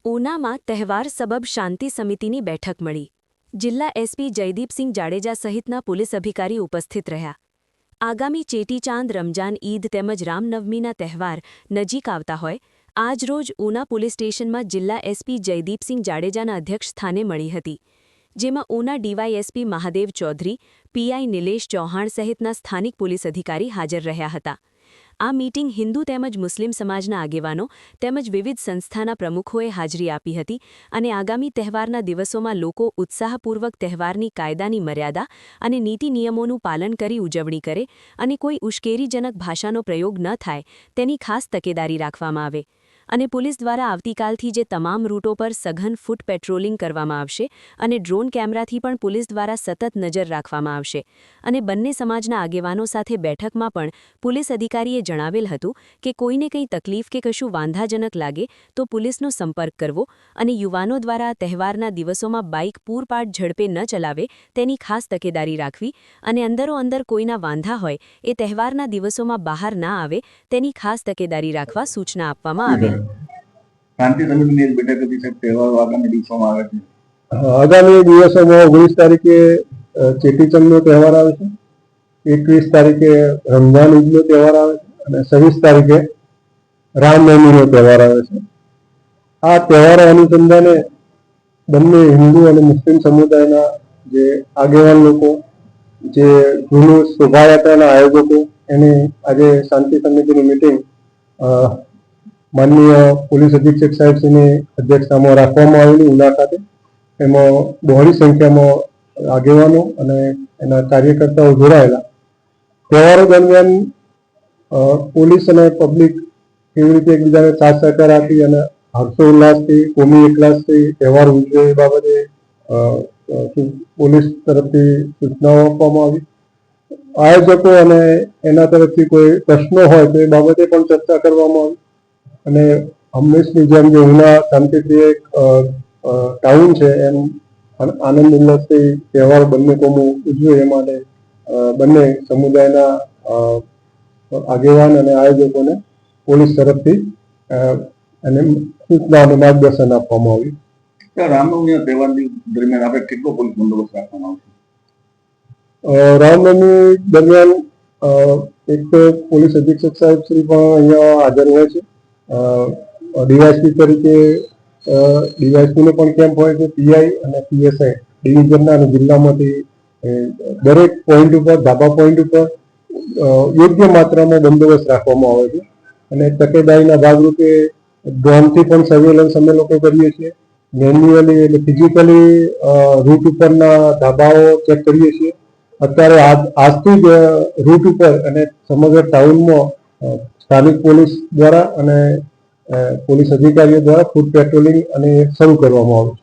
ઉનામાં તહેવાર સબબ શાંતિ સમિતિની બેઠક મળી. જિલ્લા એસપી જયદીપસિંહ જાડેજા સહિતના પોલીસ અધિકારી ઉપસ્થિત રહ્યા. આગામી ચેટીચાંદ, રમજાન ઈદ તેમજ રામનવમીના તહેવાર નજીક આવતા હોય આજરોજ ઉના પોલીસ સ્ટેશનમાં જિલ્લા એસપી જયદીપસિંહ જાડેજાના અધ્યક્ષ સ્થાને મળી હતી, જેમાં ઉના ડીવાયએસપી મહાદેવ ચૌધરી, પીઆઈ નિલેશ ચૌહાણ સહિતના સ્થાનિક પોલીસ અધિકારી હાજર રહ્યા હતા. આ મીટિંગ હિન્દુ તેમજ મુસ્લિમ સમાજના આગેવાનો તેમજ વિવિધ સંસ્થાના પ્રમુખોએ હાજરી આપી હતી અને આગામી તહેવારના દિવસોમાં લોકો ઉત્સાહપૂર્વક તહેવારની કાયદાની મર્યાદા અને નીતિ નિયમોનું પાલન કરી ઉજવણી કરે અને કોઈ ઉશ્કેરીજનક ભાષાનો પ્રયોગ ન થાય તેની ખાસ તકેદારી રાખવામાં આવે અને પોલીસ દ્વારા આવતીકાલથી જે તમામ રૂટો પર સઘન ફૂટ પેટ્રોલિંગ કરવામાં આવશે અને ડ્રોન કેમેરાથી પણ પોલીસ દ્વારા સતત નજર રાખવામાં આવશે અને બંને સમાજના આગેવાનો સાથે બેઠકમાં પણ પોલીસ અધિકારીએ જણાવેલ હતું કે કોઈને કંઈ તકલીફ કે કશું વાંધાજનક લાગે તો પોલીસનો સંપર્ક કરવો અને યુવાનો દ્વારા તહેવારના દિવસોમાં બાઇક પૂરપાટ ઝડપે ન ચલાવે તેની ખાસ તકેદારી રાખવી અને અંદરોઅંદર કોઈના વાંધા હોય એ તહેવારના દિવસોમાં બહાર ના આવે તેની ખાસ તકેદારી રાખવા સૂચના આપવામાં આવેલ. શાંતિ સમિતિની એક બેઠક હતી સાહેબ, તહેવારો આગામી દિવસોમાં આવે છે. આગામી દિવસોમાં 19 તારીખે ચેટીચંદનો તહેવાર આવે છે, 21 તારીખે રમઝાન ઈદનો તહેવાર આવે છે અને 26 તારીખે રામનવમીનો તહેવાર આવે છે. આ તહેવારો અનુસંધાને બંને હિન્દુ અને મુસ્લિમ સમુદાયના જે આગેવાન લોકો, જે જૂનું શોભાયાત્રાના આયોજકો, એની આજે શાંતિ સમિતિની મિટિંગ માનનીય પોલીસ અધિક્ષક સાહેબશ્રીની અધ્યક્ષતામાં રાખવામાં આવેલી ઉના ખાતે. એમાં બહોળી સંખ્યામાં આગેવાનો અને એના કાર્યકર્તાઓ જોડાયેલા. તહેવારો દરમિયાન પોલીસ અને પબ્લિક કેવી રીતે એકબીજાને સાથ સહકાર આપી અને હર્ષોલ્લાસથી, કોમી એકલાસથી તહેવાર ઉજવે એ બાબતે પોલીસ તરફથી સૂચનાઓ આપવામાં આવી. આયોજકો અને એના તરફથી કોઈ પ્રશ્નો હોય તો એ બાબતે પણ ચર્ચા કરવામાં આવી અને હંમેશની જેમ જે ઉના શાંતિપ્રિય એક ટાઉન છે એમ આનંદ ઉલ્લાસથી તહેવાર બંને કોમો ઉજવે એ માટે બંને સમુદાયના આગેવાન અને આયોજકોને પોલીસ તરફથી અને સૂચના અને માર્ગદર્શન આપવામાં આવ્યું. રામનવમીના તહેવાર દરમિયાન આપણે કેટલો પોલીસ બંદોબસ્ત રાખવામાં આવશે? રામનવમી દરમિયાન એક તો પોલીસ અધિક્ષક સાહેબ શ્રી પણ અહીંયા હાજર હોય છે. ડીવાયએસપી તરીકે ડીવાયએસપીનો પણ કેમ્પ હોય છે. પીઆઈ અને પીએસઆઈ ડિવિઝનના અને જિલ્લામાંથી દરેક પોઈન્ટ ઉપર, ધાબા પોઈન્ટ ઉપર યોગ્ય માત્રામાં બંદોબસ્ત રાખવામાં આવે છે અને તકેદારીના ભાગરૂપે ડ્રોનથી પણ સર્વેલન્સ અમે લોકો કરીએ છીએ. મેન્યુઅલી એટલે ફિઝિકલી રૂટ ઉપરના ધાબાઓ ચેક કરીએ છીએ. અત્યારે આજથી જ રૂટ ઉપર અને સમગ્ર ટાઉનમાં સ્થાનિક પોલીસ દ્વારા અને પોલીસ અધિકારીઓ દ્વારા ફૂટ પેટ્રોલિંગ અને શરૂ કરવામાં આવ્યું છે.